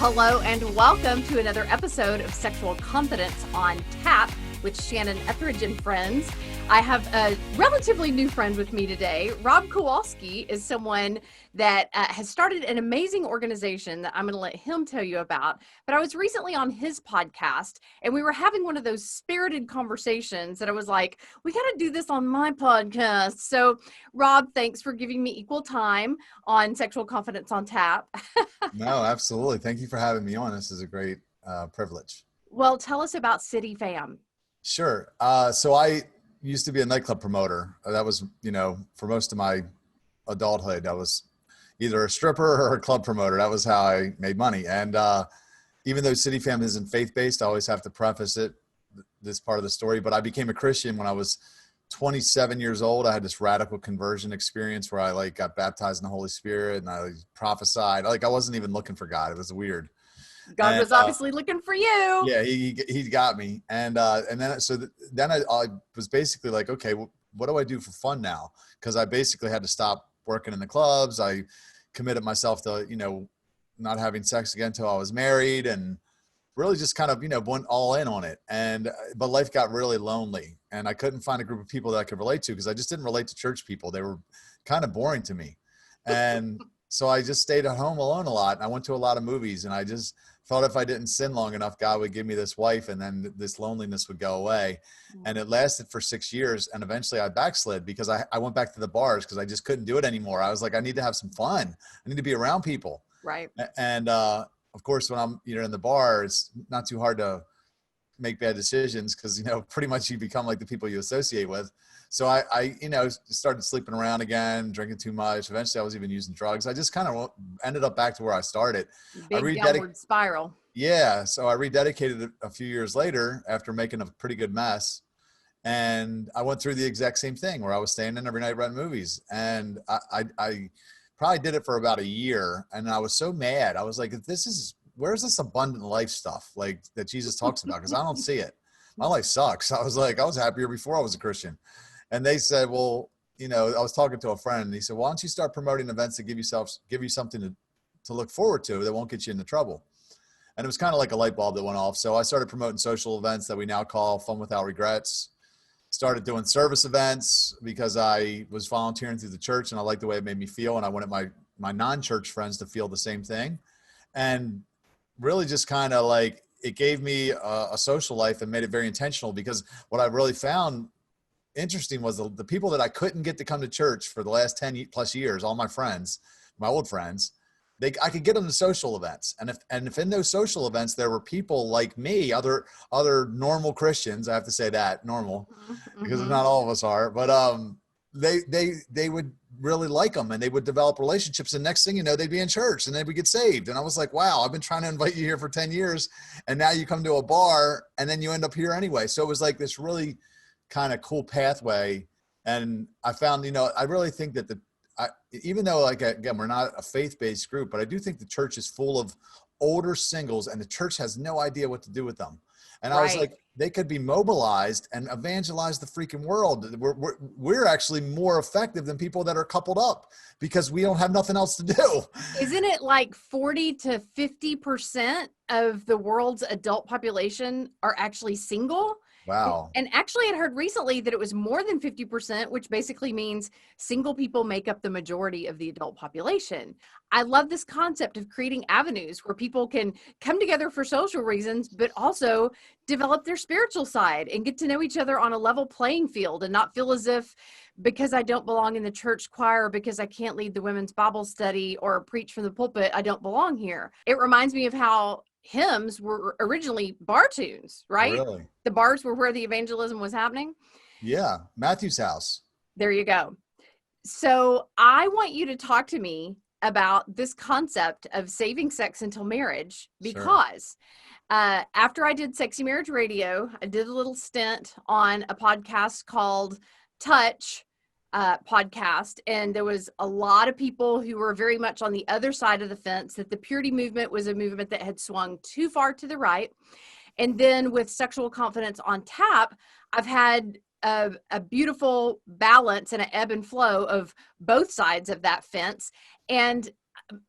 Hello and welcome to another episode of Sexual Confidence on Tap with Shannon Ethridge and friends. I have a relatively new friend with me today. Rob Kowalski is someone that has started an amazing organization that I'm going to let him tell you about. But I was recently on his podcast and we were having one of those spirited conversations that I was like, we got to do this on my podcast. So Rob, thanks for giving me equal time on Sexual Confidence on Tap. No, absolutely. Thank you for having me on. This is a great privilege. Well, tell us about City Fam. Sure. So I used to be a nightclub promoter. That was, for most of my adulthood, I was either a stripper or a club promoter. That was how I made money. And even though City Fam isn't faith-based, I always have to preface this part of the story. But I became a Christian when I was 27 years old. I had this radical conversion experience where I got baptized in the Holy Spirit and I prophesied. I wasn't even looking for God. It was weird. God was obviously looking for you. Yeah, he got me. And then I was basically like, okay, what do I do for fun now? Because I basically had to stop working in the clubs. I committed myself to, not having sex again until I was married and really just kind of, went all in on it. But life got really lonely and I couldn't find a group of people that I could relate to because I just didn't relate to church people. They were kind of boring to me. And so I just stayed at home alone a lot. And I went to a lot of movies and I just thought if I didn't sin long enough, God would give me this wife and then this loneliness would go away. And it lasted for 6 years. And eventually I backslid because I went back to the bars because I just couldn't do it anymore. I was like, I need to have some fun. I need to be around people. Right. And of course, when I'm in the bar, it's not too hard to make bad decisions because, pretty much you become like the people you associate with. So I started sleeping around again, drinking too much. Eventually I was even using drugs. I just kind of ended up back to where I started. Big downward spiral. Yeah. So I rededicated it a few years later after making a pretty good mess. And I went through the exact same thing where I was staying in every night renting movies. And I probably did it for about a year. And I was so mad. I was like, where's this abundant life stuff that Jesus talks about? Because I don't see it. My life sucks. I was happier before I was a Christian. And they said, well, I was talking to a friend and he said, why don't you start promoting events that give you something to look forward to that won't get you into trouble? And it was kind of like a light bulb that went off. So I started promoting social events that we now call Fun Without Regrets. Started doing service events because I was volunteering through the church and I liked the way it made me feel. And I wanted my non-church friends to feel the same thing. And really just kind of it gave me a social life and made it very intentional because what I really found interesting was the people that I couldn't get to come to church for the last 10 plus years, all my friends, my old friends, I could get them to social events. And if in those social events, there were people like me, other normal Christians, I have to say that normal because not all of us are, but they would really like them and they would develop relationships. And next thing you know, they'd be in church and they would get saved. And I was like, wow, I've been trying to invite you here for 10 years. And now you come to a bar and then you end up here anyway. So it was like this really kind of cool pathway. And I found, I really think that even though again, we're not a faith-based group, but I do think the church is full of older singles and the church has no idea what to do with them. And I was like, they could be mobilized and evangelize the freaking world. We're actually more effective than people that are coupled up because we don't have nothing else to do. Isn't it like 40 to 50% of the world's adult population are actually single? Wow. And actually I'd heard recently that it was more than 50%, which basically means single people make up the majority of the adult population. I love this concept of creating avenues where people can come together for social reasons, but also develop their spiritual side and get to know each other on a level playing field and not feel as if because I don't belong in the church choir, because I can't lead the women's Bible study or preach from the pulpit, I don't belong here. It reminds me of how hymns were originally bar tunes, right? Really? The bars were where the evangelism was happening. Yeah. Matthew's house. There you go. So I want you to talk to me about this concept of saving sex until marriage, because after I did Sexy Marriage Radio, I did a little stint on a podcast called Touch podcast. And there was a lot of people who were very much on the other side of the fence, that the purity movement was a movement that had swung too far to the right. And then with Sexual Confidence on Tap, I've had a beautiful balance and an ebb and flow of both sides of that fence. And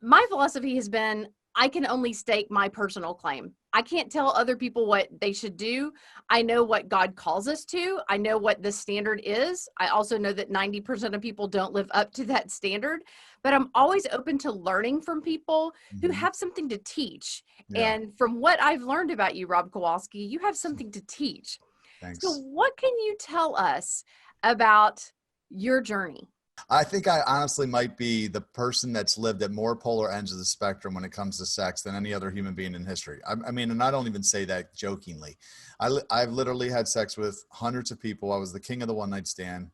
my philosophy has been, I can only stake my personal claim. I can't tell other people what they should do. I know what God calls us to. I know what the standard is. I also know that 90% of people don't live up to that standard, but I'm always open to learning from people who have something to teach. Yeah. And from what I've learned about you, Rob Kowalski, you have something to teach. So Thanks. what can you tell us about your journey? I think I honestly might be the person that's lived at more polar ends of the spectrum when it comes to sex than any other human being in history. I mean, and I don't even say that jokingly. I've literally had sex with hundreds of people. I was the king of the one night stand.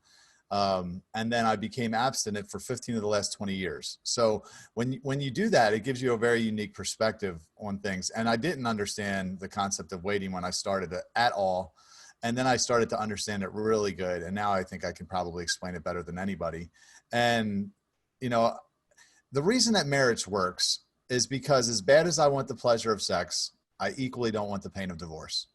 And then I became abstinent for 15 of the last 20 years. So when you do that, it gives you a very unique perspective on things. And I didn't understand the concept of waiting when I started it at all. And then I started to understand it really good. And now I think I can probably explain it better than anybody. And, you know, the reason that marriage works is because as bad as I want the pleasure of sex, I equally don't want the pain of divorce.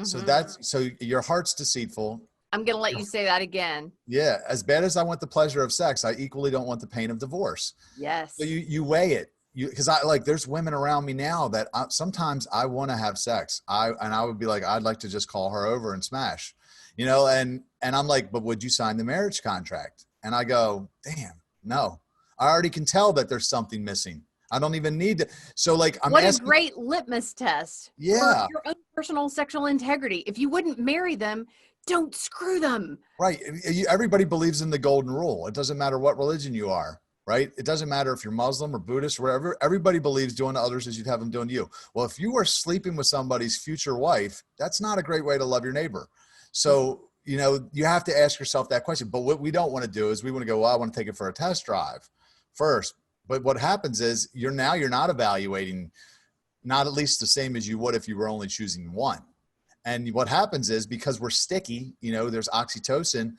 So your heart's deceitful. I'm going to let you say that again. Yeah. As bad as I want the pleasure of sex, I equally don't want the pain of divorce. Yes. So you weigh it. Because there's women around me now that sometimes I want to have sex. I would be like, I'd like to just call her over and smash, and I'm like, but would you sign the marriage contract? And I go, damn, no, I already can tell that there's something missing. I don't even need to. So what a great litmus test for your own personal sexual integrity. If you wouldn't marry them, don't screw them. Right. Everybody believes in the golden rule. It doesn't matter what religion you are. Right? It doesn't matter if you're Muslim or Buddhist or wherever. Everybody believes doing to others as you'd have them doing to you. Well, if you are sleeping with somebody's future wife, that's not a great way to love your neighbor. So, you have to ask yourself that question. But what we don't want to do is we want to go, well, I want to take it for a test drive first. But what happens is you're not evaluating, not at least the same as you would if you were only choosing one. And what happens is because we're sticky, there's oxytocin,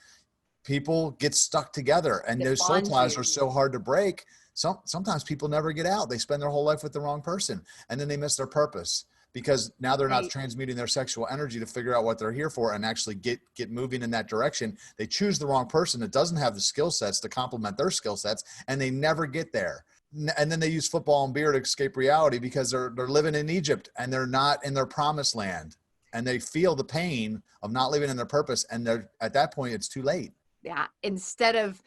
people get stuck together, and those soul ties are so hard to break. Sometimes people never get out. They spend their whole life with the wrong person, and then they miss their purpose because now they're not transmuting their sexual energy to figure out what they're here for and actually get moving in that direction. They choose the wrong person that doesn't have the skill sets to complement their skill sets, and they never get there. And then they use football and beer to escape reality because they're living in Egypt and they're not in their promised land, and they feel the pain of not living in their purpose. And they're at that point, it's too late. Yeah. Instead of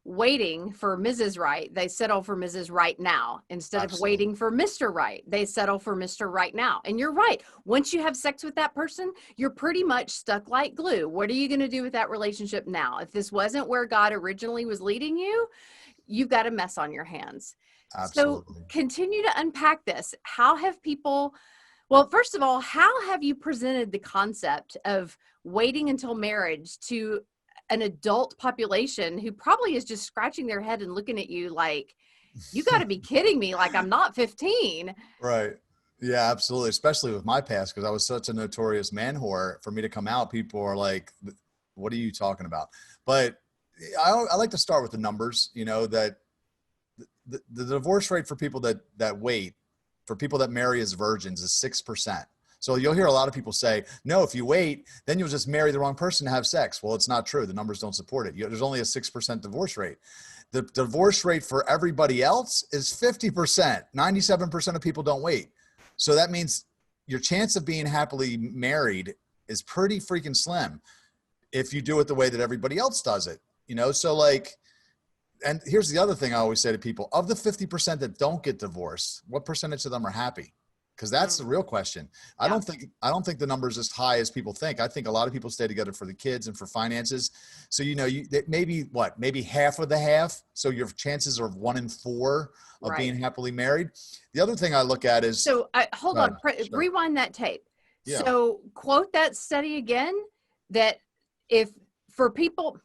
waiting for Mrs. Right, they settle for Mrs. Right now. Instead of waiting for Mr. Right, they settle for Mr. Right now. And you're right. Once you have sex with that person, you're pretty much stuck like glue. What are you going to do with that relationship now? If this wasn't where God originally was leading you, you've got a mess on your hands. Absolutely. So continue to unpack this. How have people, well, first of all, how have you presented the concept of waiting until marriage to an adult population who probably is just scratching their head and looking at you like, you got to be kidding me. Like, I'm not 15. Right. Yeah, absolutely. Especially with my past, because I was such a notorious man whore. For me to come out, people are like, what are you talking about? But I like to start with the numbers, that the divorce rate for people that wait, for people that marry as virgins, is 6%. So you'll hear a lot of people say, no, if you wait, then you'll just marry the wrong person to have sex. Well, it's not true. The numbers don't support it. There's only a 6% divorce rate. The divorce rate for everybody else is 50%. 97% of people don't wait. So that means your chance of being happily married is pretty freaking slim if you do it the way that everybody else does it. So and here's the other thing I always say to people: of the 50% that don't get divorced, what percentage of them are happy? Because that's the real question. I don't think the number is as high as people think. I think a lot of people stay together for the kids and for finances. So, maybe half of the half. So your chances are 1 in 4 of being happily married. The other thing I look at is. So hold on, rewind that tape. Yeah. So quote that study again, that for people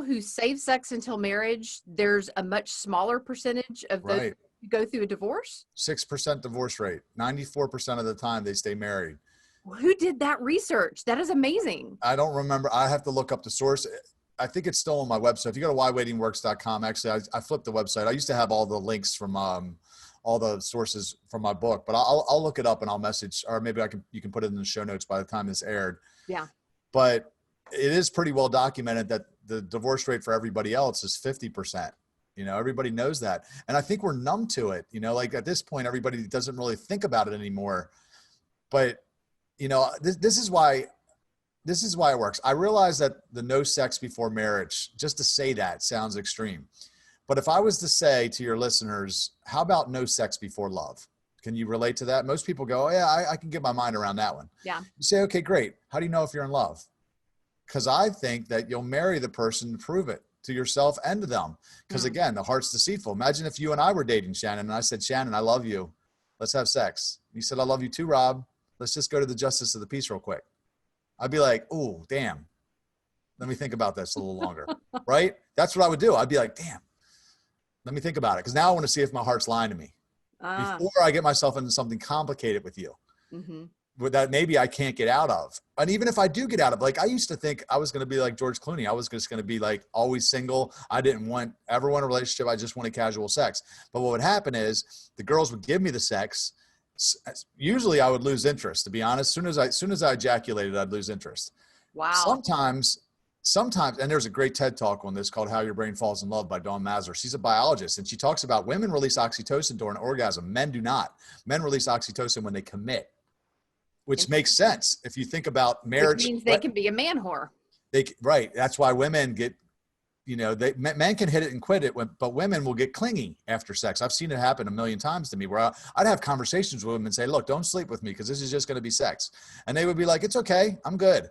who save sex until marriage, there's a much smaller percentage of those who go through a divorce. 6% divorce rate. 94% of the time they stay married. Who did that research? That is amazing. I don't remember. I have to look up the source. I think it's still on my website. If you go to whywaitingworks.com, actually, I flipped the website. I used to have all the links from all the sources from my book, but I'll look it up and I'll message, or maybe you can put it in the show notes by the time this aired. Yeah. But it is pretty well documented that the divorce rate for everybody else is 50%. You know, everybody knows that. And I think we're numb to it. You know, like at this point, everybody doesn't really think about it anymore. But, you know, this is why it works. I realize that the no sex before marriage, just to say that sounds extreme. But if I was to say to your listeners, how about no sex before love? Can you relate to that? Most people go, oh, yeah, I can get my mind around that one. Yeah. You say, okay, great. How do you know if you're in love? Because I think that you'll marry the person to prove it to yourself and to them. Because again, the heart's deceitful. Imagine if you and I were dating, Shannon, and I said, Shannon, I love you. Let's have sex. You said, I love you too, Rob. Let's just go to the justice of the peace real quick. I'd be like, oh, damn. Let me think about this a little longer. Right? That's what I would do. I'd be like, damn. Let me think about it. Because now I want to see if my heart's lying to me before I get myself into something complicated with you. That maybe I can't get out of. And even if I do get out of, like, I used to think I was going to be like George Clooney. I was just going to be like always single. I didn't ever want a relationship. I just wanted casual sex. But what would happen is the girls would give me the sex. Usually I would lose interest, to be honest. As soon as I ejaculated, I'd lose interest. Wow. Sometimes, and there's a great TED talk on this called How Your Brain Falls in Love by Dawn Mazur. She's a biologist, and she talks about women release oxytocin during orgasm. Men do not. Men release oxytocin when they commit, which makes sense. If you think about marriage. Which means they can be a man whore. Right. That's why women get, you know, men can hit it and quit it, but women will get clingy after sex. I've seen it happen a million times to me where I'd have conversations with women and say, look, don't sleep with me because this is just going to be sex. And they would be like, it's okay. I'm good.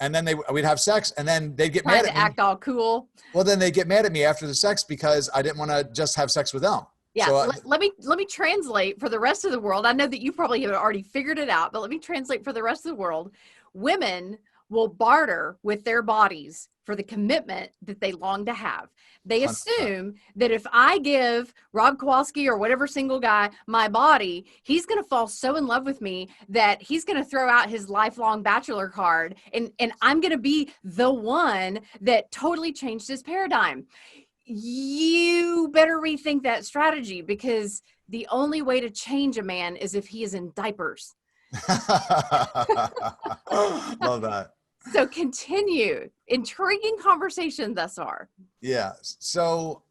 And then we'd have sex and then they'd get mad at me. Act all cool. Well, then they get mad at me after the sex because I didn't want to just have sex with them. Yeah. So let me translate for the rest of the world. I know that you probably have already figured it out, but let me translate for the rest of the world. Women will barter with their bodies for the commitment that they long to have. They assume that if I give Rob Kowalski or whatever single guy my body, he's going to fall so in love with me that he's going to throw out his lifelong bachelor card and I'm going to be the one that totally changed his paradigm. You better rethink that strategy because the only way to change a man is if he is in diapers. Love that. So continue. Intriguing conversation thus far. Yeah. So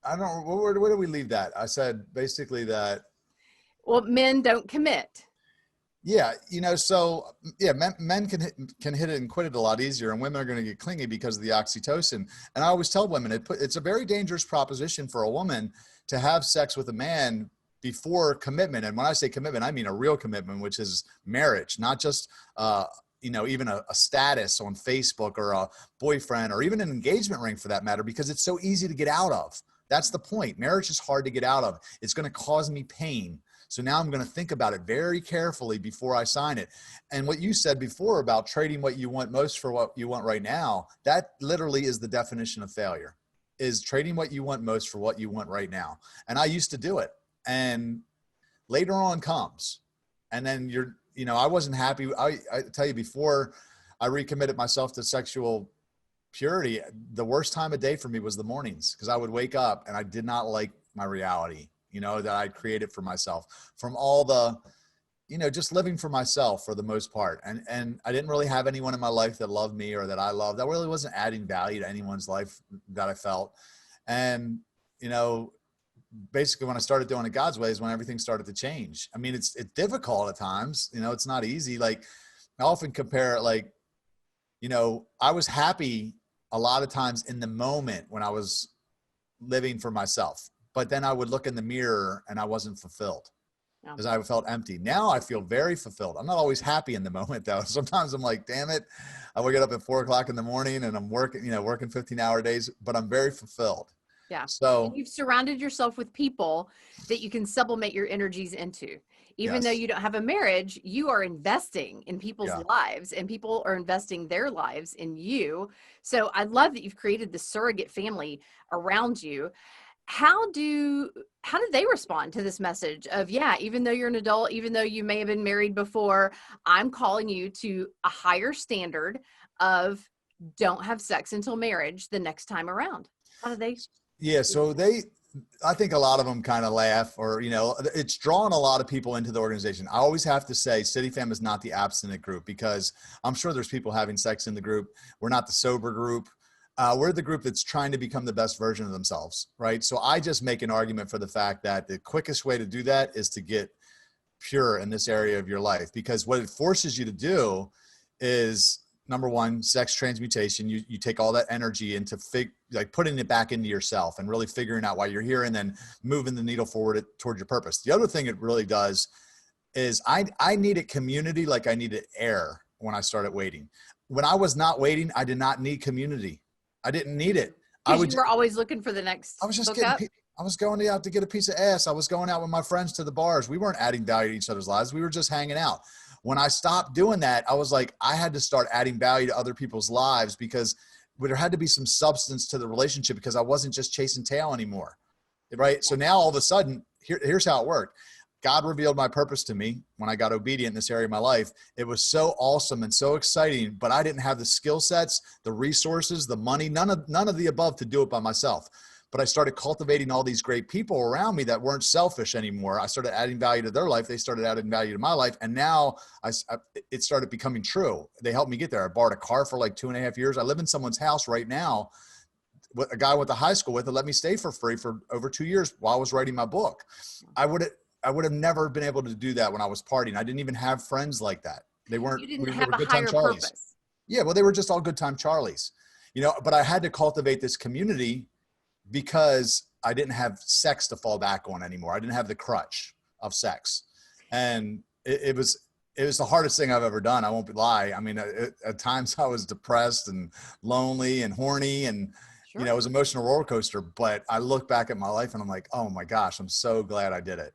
I don't know, where do we leave that? I said basically that. Well, men don't commit. Yeah. You know, so yeah, men can hit it and quit it a lot easier, and women are going to get clingy because of the oxytocin. And I always tell women it's a very dangerous proposition for a woman to have sex with a man before commitment. And when I say commitment, I mean a real commitment, which is marriage, not just, you know, even a status on Facebook or a boyfriend or even an engagement ring for that matter, because it's so easy to get out of. That's the point. Marriage is hard to get out of. It's going to cause me pain. So now I'm going to think about it very carefully before I sign it. And what you said before about trading what you want most for what you want right now, that literally is the definition of failure, is trading what you want most for what you want right now. And I used to do it. And later on comes, and then I wasn't happy. I tell you, before I recommitted myself to sexual purity, the worst time of day for me was the mornings, because I would wake up and I did not like my reality, you know, that I'd created for myself from all the, you know, just living for myself for the most part. And I didn't really have anyone in my life that loved me or that I loved. That really wasn't adding value to anyone's life that I felt. And, you know, basically when I started doing it God's way is when everything started to change. I mean, it's difficult at times, you know, it's not easy. Like I often compare it, like, you know, I was happy a lot of times in the moment when I was living for myself, but then I would look in the mirror and I wasn't fulfilled because I felt empty. Now I feel very fulfilled. I'm not always happy in the moment though. Sometimes I'm like, damn it. I will get up at 4:00 in the morning and I'm working 15-hour days, but I'm very fulfilled. Yeah. So and you've surrounded yourself with people that you can sublimate your energies into. Even though you don't have a marriage, you are investing in people's lives and people are investing their lives in you. So I love that you've created this surrogate family around you. How do they respond to this message of, yeah, even though you're an adult, even though you may have been married before, I'm calling you to a higher standard of don't have sex until marriage the next time around? How do they? Yeah. So I think a lot of them kind of laugh, or, you know, it's drawn a lot of people into the organization. I always have to say CityFam is not the abstinent group, because I'm sure there's people having sex in the group. We're not the sober group. We're the group that's trying to become the best version of themselves, right? So I just make an argument for the fact that the quickest way to do that is to get pure in this area of your life, because what it forces you to do is, number one, sex transmutation. You take all that energy into like putting it back into yourself and really figuring out why you're here, and then moving the needle forward toward your purpose. The other thing it really does is I needed community like I needed air when I started waiting. When I was not waiting, I did not need community. I didn't need it. Because you were always looking for the next I was just hookup. I was going out to get a piece of ass. I was going out with my friends to the bars. We weren't adding value to each other's lives. We were just hanging out. When I stopped doing that, I was like, I had to start adding value to other people's lives, because there had to be some substance to the relationship, because I wasn't just chasing tail anymore. Right. So now all of a sudden, here's how it worked. God revealed my purpose to me when I got obedient in this area of my life. It was so awesome and so exciting, but I didn't have the skill sets, the resources, the money, none of the above to do it by myself. But I started cultivating all these great people around me that weren't selfish anymore. I started adding value to their life. They started adding value to my life. And now it started becoming true. They helped me get there. I borrowed a car for like 2.5 years. I live in someone's house right now. A guy I went to high school with, that let me stay for free for over 2 years while I was writing my book. I would have never been able to do that when I was partying. I didn't even have friends like that. They weren't. You didn't have a higher Charlies. purpose. Yeah, well, they were just all good time Charlies, but I had to cultivate this community because I didn't have sex to fall back on anymore. I didn't have the crutch of sex. And it was the hardest thing I've ever done. I won't lie. I mean, at times I was depressed and lonely and horny, and Sure. it was an emotional roller coaster. But I look back at my life and I'm like, oh my gosh, I'm so glad I did it.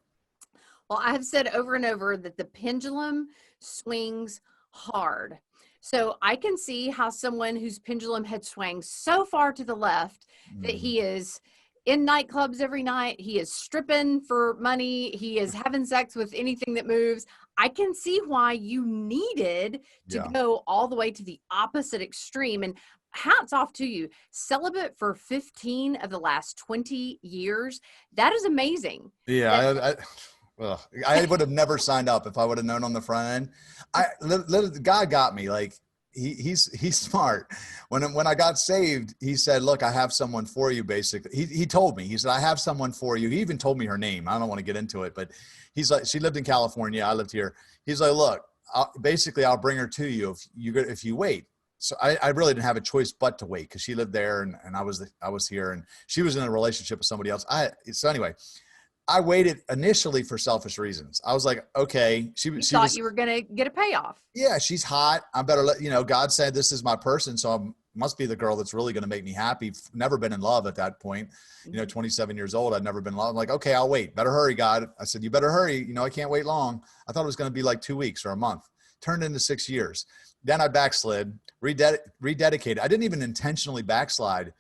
Well, I have said over and over that the pendulum swings hard. So I can see how someone whose pendulum had swung so far to the left that he is in nightclubs every night, he is stripping for money, he is having sex with anything that moves. I can see why you needed to go all the way to the opposite extreme. And hats off to you. Celibate for 15 of the last 20 years. That is amazing. Yeah. I would have never signed up if I would have known on the front end. God got me. Like he's smart. When I got saved, he said, look, I have someone for you. Basically, he told me, he said, I have someone for you. He even told me her name. I don't want to get into it, but he's like, she lived in California. I lived here. He's like, look, I'll bring her to you if you wait. So I really didn't have a choice but to wait, because she lived there and I was here, and she was in a relationship with somebody else. So anyway, I waited initially for selfish reasons. I was like, okay, she thought you were going to get a payoff. Yeah, she's hot. I better God said this is my person, so I must be the girl that's really going to make me happy. Never been in love at that point. 27 years old. I'd never been in love. I'm like, okay, I'll wait. Better hurry, God. I said, you better hurry. I can't wait long. I thought it was going to be like 2 weeks or a month. Turned into 6 years. Then I backslid, rededicated. I didn't even intentionally backslide,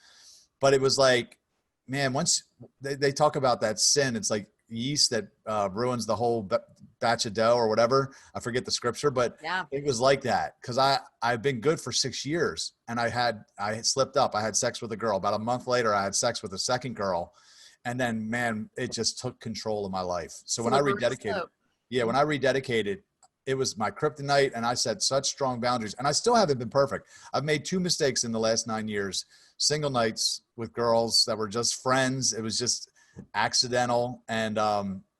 but it was like, man, once they talk about that sin, it's like yeast that ruins the whole batch of dough or whatever. I forget the scripture, but It was like that, because I've been good for 6 years, and I slipped up. I had sex with a girl. About a month later, I had sex with a second girl, and then, man, it just took control of my life. So when I rededicated, it was my kryptonite, and I set such strong boundaries, and I still haven't been perfect. I've made 2 mistakes in the last 9 years. Single nights with girls that were just friends. It was just accidental. And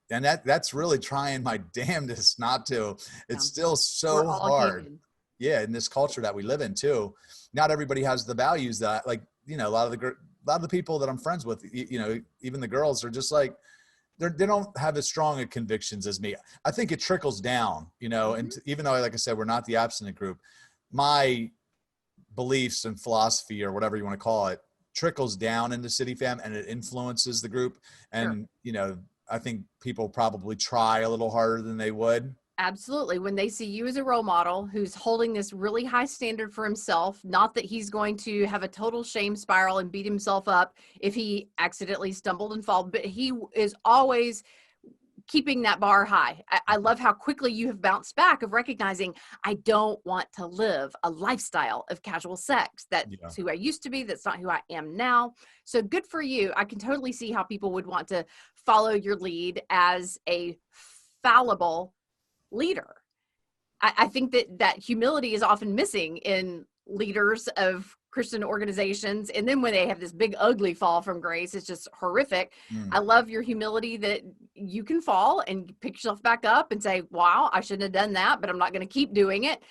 that's really trying my damnedest not to. It's still so hard. Human. Yeah. In this culture that we live in too. Not everybody has the values that, like, a lot of the people that I'm friends with, even the girls are just like, they don't have as strong of convictions as me. I think it trickles down, and even though, like I said, we're not the abstinent group, my beliefs and philosophy, or whatever you want to call it, trickles down into City Fam, and it influences the group. And, I think people probably try a little harder than they would. Absolutely. When they see you as a role model who's holding this really high standard for himself, not that he's going to have a total shame spiral and beat himself up if he accidentally stumbled and fall, but he is always keeping that bar high. I love how quickly you have bounced back of recognizing, I don't want to live a lifestyle of casual sex. That's who I used to be. That's not who I am now. So good for you. I can totally see how people would want to follow your lead as a fallible leader. I think that humility is often missing in leaders of Christian organizations. And then when they have this big, ugly fall from grace, it's just horrific. I love your humility that you can fall and pick yourself back up and say, wow, I shouldn't have done that, but I'm not going to keep doing it.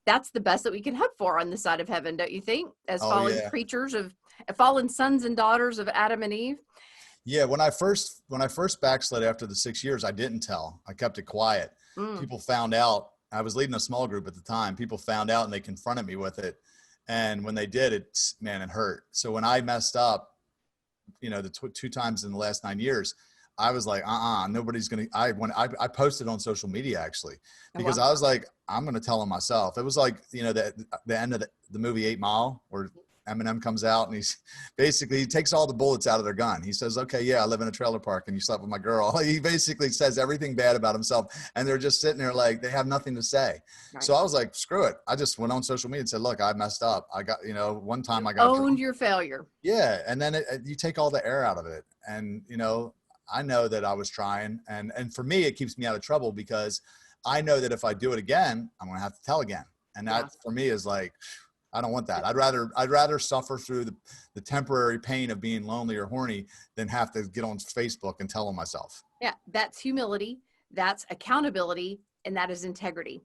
That's the best that we can hope for on this side of heaven, don't you think? As fallen creatures of fallen sons and daughters of Adam and Eve. Yeah. When I first backslid after the 6 years, I didn't tell. I kept it quiet. People found out. I was leading a small group at the time. People found out and they confronted me with it. And when they did, it hurt. So when I messed up, the two times in the last 9 years, I was like, nobody's going to, I posted on social media actually, because I was like, I'm going to tell them myself. It was like, the end of the movie 8 Mile, where Eminem comes out and he takes all the bullets out of their gun. He says, okay, yeah, I live in a trailer park and you slept with my girl. He basically says everything bad about himself, and they're just sitting there like they have nothing to say. Right. So I was like, screw it. I just went on social media and said, look, I messed up. I got, one time I got owned your failure. Yeah. And then you take all the air out of it. And, I know that I was trying, and for me, it keeps me out of trouble because I know that if I do it again, I'm going to have to tell again. And that for me is like, I don't want that. I'd rather suffer through the temporary pain of being lonely or horny than have to get on Facebook and tell them myself. Yeah. That's humility. That's accountability. And that is integrity.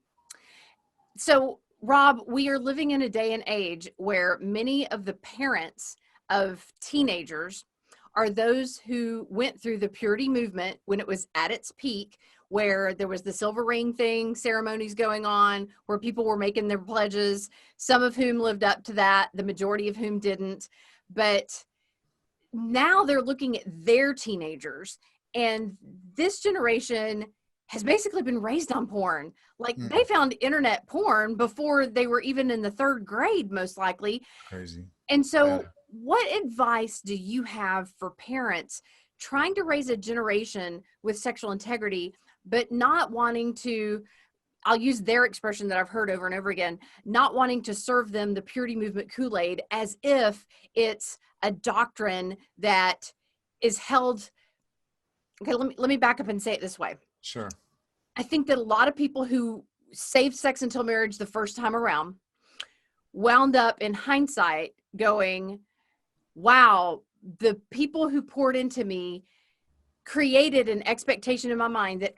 So Rob, we are living in a day and age where many of the parents of teenagers are those who went through the purity movement when it was at its peak, where there was the silver ring thing, ceremonies going on, where people were making their pledges, some of whom lived up to that, the majority of whom didn't. But now they're looking at their teenagers, and this generation has basically been raised on porn. Like they found internet porn before they were even in the 3rd grade, most likely. Crazy. And so what advice do you have for parents trying to raise a generation with sexual integrity, but not wanting to, I'll use their expression that I've heard over and over again, not wanting to serve them the purity movement Kool-Aid as if it's a doctrine that is held. Okay, let me back up and say it this way. Sure. I think that a lot of people who saved sex until marriage the first time around wound up in hindsight going, wow, the people who poured into me created an expectation in my mind that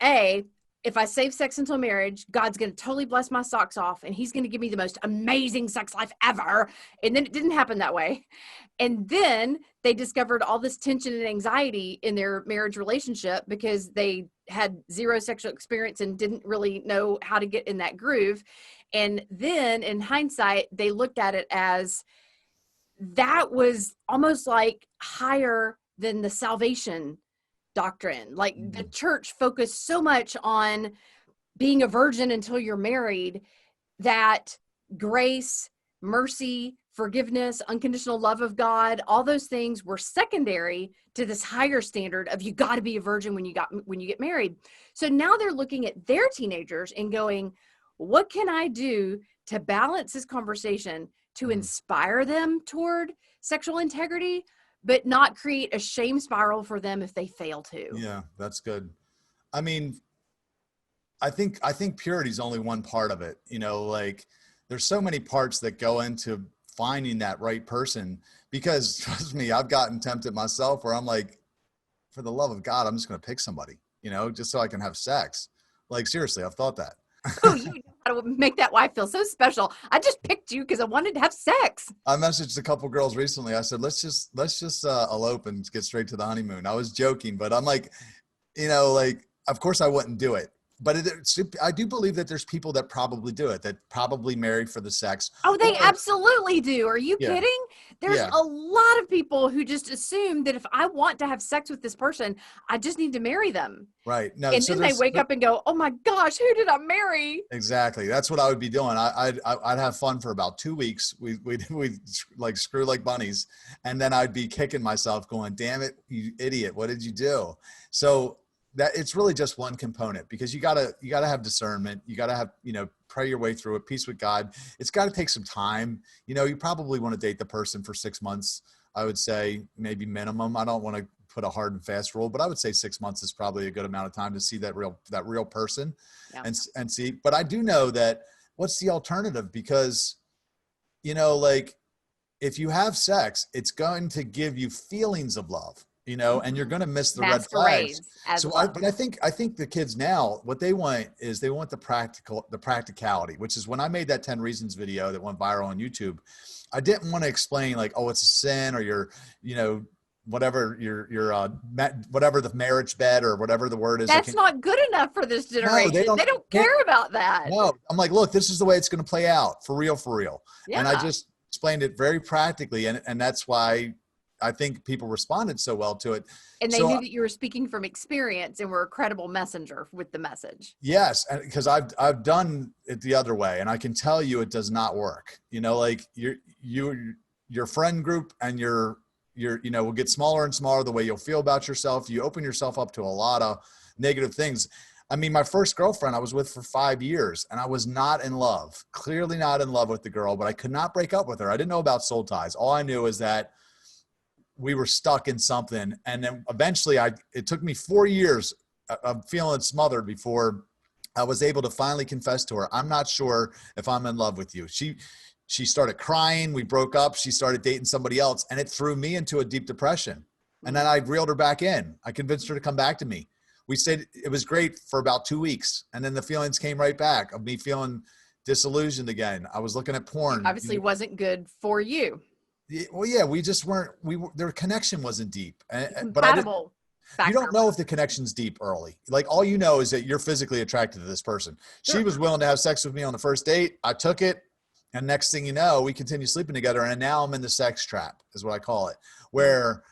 if I save sex until marriage, God's going to totally bless my socks off and he's going to give me the most amazing sex life ever. And then it didn't happen that way. And then they discovered all this tension and anxiety in their marriage relationship because they had zero sexual experience and didn't really know how to get in that groove. And then in hindsight, they looked at it as that was almost like higher than the salvation doctrine. Like the church focused so much on being a virgin until you're married that grace, mercy, forgiveness, unconditional love of God, all those things were secondary to this higher standard of you got to be a virgin when you get married. So now they're looking at their teenagers and going, what can I do to balance this conversation to inspire them toward sexual integrity, but not create a shame spiral for them if they fail to? Yeah, that's good. I mean, I think purity is only one part of it. Like there's so many parts that go into finding that right person, because trust me, I've gotten tempted myself where I'm like, for the love of God, I'm just going to pick somebody, just so I can have sex. Like seriously, I've thought that. Oh, you gotta make that wife feel so special. I just picked you because I wanted to have sex. I messaged a couple girls recently. I said, let's just elope and get straight to the honeymoon. I was joking, but I'm like, of course I wouldn't do it. But I do believe that there's people that probably do it, that probably marry for the sex. Oh, they absolutely do. Are you kidding? There's a lot of people who just assume that if I want to have sex with this person, I just need to marry them. Right. No, and then they wake up and go, oh my gosh, who did I marry? Exactly. That's what I would be doing. I'd have fun for about 2 weeks. We'd like screw like bunnies. And then I'd be kicking myself going, damn it, you idiot. What did you do? So that it's really just one component, because you gotta have discernment. You gotta have, pray your way through it, peace with God. It's got to take some time. You probably want to date the person for 6 months. I would say maybe minimum. I don't want to put a hard and fast rule, but I would say 6 months is probably a good amount of time to see that real person and see. But I do know that what's the alternative? Because, like if you have sex, it's going to give you feelings of love, you know, and you're going to miss the red flags. Masquerades as So love. but I think the kids now, what they want is they want the practicality, which is when I made that 10 reasons video that went viral on YouTube, I didn't want to explain like, oh, it's a sin, or you're, you know, whatever whatever the marriage bed or whatever the word is. That's not good enough for this generation. No, They don't care about that. No, I'm like, look, this is the way it's going to play out for real, for real. Yeah. And I just explained it very practically. And that's why I think people responded so well to it. And they knew that you were speaking from experience and were a credible messenger with the message. Yes. Because I've done it the other way, and I can tell you it does not work. You know, like your friend group and your, you know, will get smaller and smaller the way you'll feel about yourself. You open yourself up to a lot of negative things. I mean, my first girlfriend I was with for 5 years, and I was not in love, clearly not in love with the girl, but I could not break up with her. I didn't know about soul ties. All I knew is that we were stuck in something. And then eventually it took me 4 years of feeling smothered before I was able to finally confess to her, I'm not sure if I'm in love with you. She started crying. We broke up. She started dating somebody else, and it threw me into a deep depression. And then I reeled her back in. I convinced her to come back to me. We stayed, it was great for about 2 weeks. And then the feelings came right back of me feeling disillusioned again. I was looking at porn. Obviously wasn't good for you. Well, yeah, we just weren't, their connection wasn't deep. Compatible. You don't know if the connection's deep early. Like, all you know is that you're physically attracted to this person. Sure. She was willing to have sex with me on the first date. I took it. And next thing you know, we continue sleeping together. And now I'm in the sex trap, is what I call it, where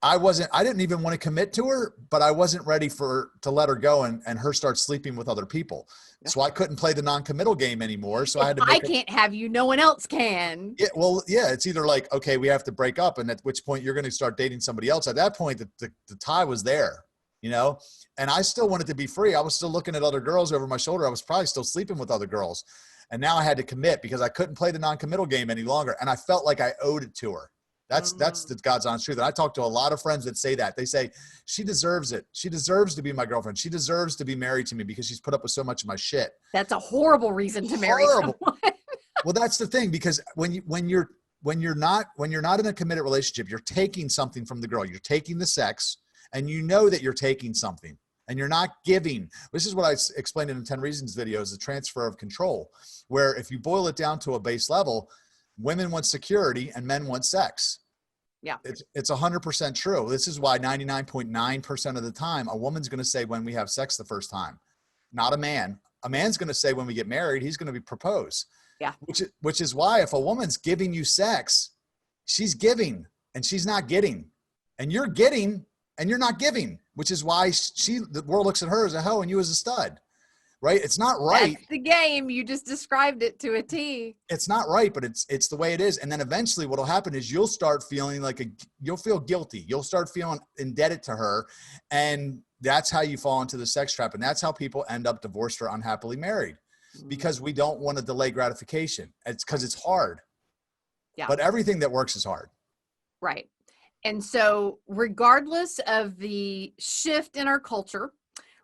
I didn't even want to commit to her, but I wasn't ready to let her go and her start sleeping with other people. So I couldn't play the non-committal game anymore. So I had to I can't have you. No one else can. Yeah, well, yeah, it's either like, okay, we have to break up, and at which point you're going to start dating somebody else. At that point, the tie was there, you know, and I still wanted to be free. I was still looking at other girls over my shoulder. I was probably still sleeping with other girls. And now I had to commit because I couldn't play the non-committal game any longer. And I felt like I owed it to her. That's the God's honest truth. And I talk to a lot of friends that say that. They say, she deserves it. She deserves to be my girlfriend. She deserves to be married to me because she's put up with so much of my shit. That's a horrible reason to marry someone. Well, that's the thing, because when you're not in a committed relationship, you're taking something from the girl. You're taking the sex, and you know that you're taking something. And you're not giving. This is what I explained in the 10 Reasons videos, the transfer of control, where if you boil it down to a base level, women want security and men want sex. Yeah. It's 100% true. This is why 99.9% of the time, a woman's going to say when we have sex the first time, not a man. A man's going to say when we get married, he's going to be proposed. Yeah. Which is why if a woman's giving you sex, she's giving and she's not getting, and you're getting and you're not giving, which is why the world looks at her as a hoe and you as a stud, right? It's not right. That's the game. You just described it to a T. It's not right, but it's the way it is. And then eventually what'll happen is you'll start feeling you'll feel guilty. You'll start feeling indebted to her. And that's how you fall into the sex trap. And that's how people end up divorced or unhappily married, because we don't want to delay gratification. It's because it's hard. Yeah. But everything that works is hard. Right. And so regardless of the shift in our culture,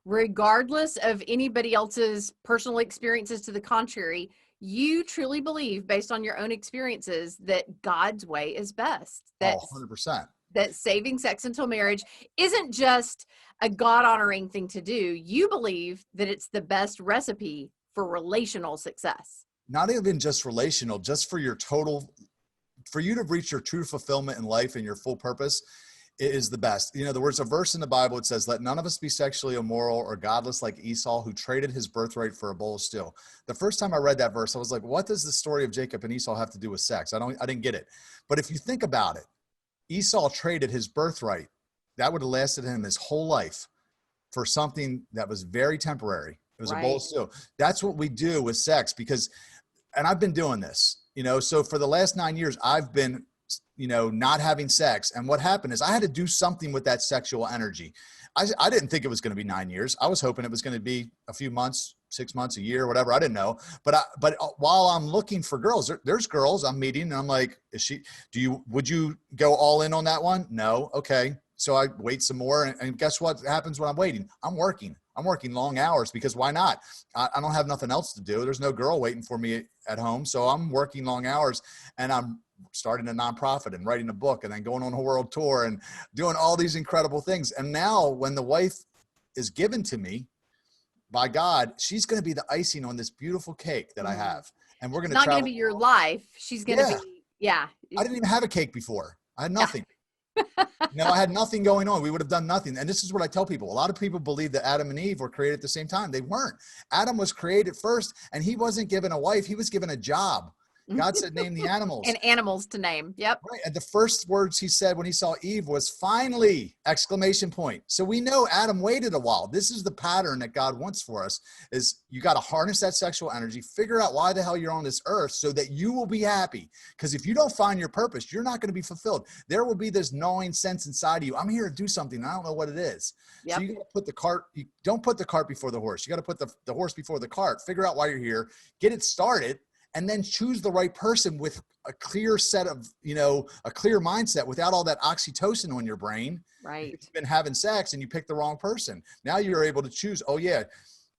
regardless of anybody else's personal experiences to the contrary, you truly believe, based on your own experiences, that God's way is best. That 100%. That saving sex until marriage isn't just a God-honoring thing to do. You believe that it's the best recipe for relational success. Not even just relational, just for you to reach your true fulfillment in life and your full purpose. It is the best. You know, there's a verse in the Bible. It says, let none of us be sexually immoral or godless like Esau, who traded his birthright for a bowl of stew. The first time I read that verse, I was like, what does the story of Jacob and Esau have to do with sex? I didn't get it. But if you think about it, Esau traded his birthright. That would have lasted him his whole life for something that was very temporary. It was a bowl of stew. That's what we do with sex, and I've been doing this, you know, so for the last 9 years, I've been, you know, not having sex. And what happened is I had to do something with that sexual energy. I didn't think it was going to be 9 years. I was hoping it was going to be a few months, 6 months, a year, whatever. I didn't know. But while I'm looking for girls, there's girls I'm meeting, and I'm like, would you go all in on that one? No. Okay. So I wait some more. And guess what happens when I'm waiting? I'm working long hours, because why not? I don't have nothing else to do. There's no girl waiting for me at home. So I'm working long hours, and I'm starting a nonprofit and writing a book and then going on a world tour and doing all these incredible things. And now when the wife is given to me by God, she's going to be the icing on this beautiful cake that I have. And we're going to not going to be your life. She's going to be, yeah. I didn't even have a cake before. I had nothing. Yeah. I had nothing going on. We would have done nothing. And this is what I tell people. A lot of people believe that Adam and Eve were created at the same time. They weren't. Adam was created first, and he wasn't given a wife. He was given a job. God said, name the animals. And animals to name. Yep. Right. And the first words he said when he saw Eve was finally, exclamation point. So we know Adam waited a while. This is the pattern that God wants for us, is you got to harness that sexual energy, figure out why the hell you're on this earth so that you will be happy. Because if you don't find your purpose, you're not going to be fulfilled. There will be this gnawing sense inside of you. I'm here to do something. I don't know what it is. Yep. So you got to put the cart, you don't put the cart before the horse. You got to put the horse before the cart, figure out why you're here, get it started, and then choose the right person with a clear set of, a clear mindset without all that oxytocin on your brain. Right. You've been having sex and you picked the wrong person. Now you're able to choose, oh yeah,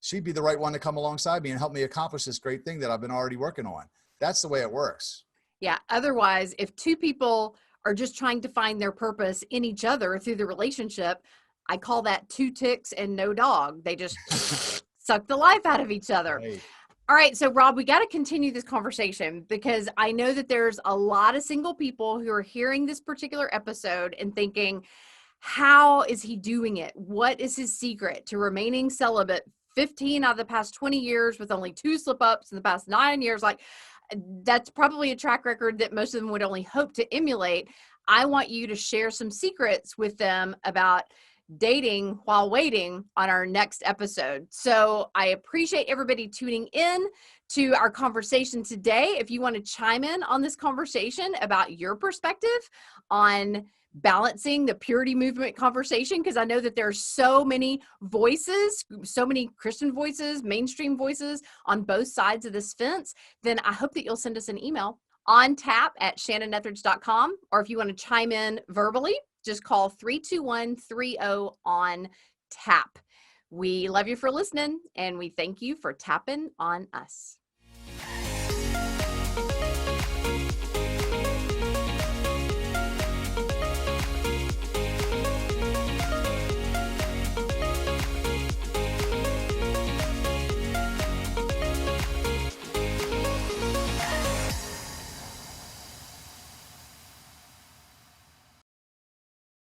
she'd be the right one to come alongside me and help me accomplish this great thing that I've been already working on. That's the way it works. Yeah. Otherwise, if two people are just trying to find their purpose in each other through the relationship, I call that 2 ticks and no dog. They just suck the life out of each other. Right. All right. So Rob, we got to continue this conversation because I know that there's a lot of single people who are hearing this particular episode and thinking, how is he doing it? What is his secret to remaining celibate 15 out of the past 20 years with only 2 slip-ups in the past 9 years? Like, that's probably a track record that most of them would only hope to emulate. I want you to share some secrets with them about dating while waiting on our next episode. So I appreciate everybody tuning in to our conversation today. If you want to chime in on this conversation about your perspective on balancing the purity movement conversation, because I know that there are so many voices, so many Christian voices, mainstream voices on both sides of this fence, then I hope that you'll send us an email on tap@shannonethridge.com, or if you want to chime in verbally, just call 321-30 on tap. We love you for listening, and we thank you for tapping on us.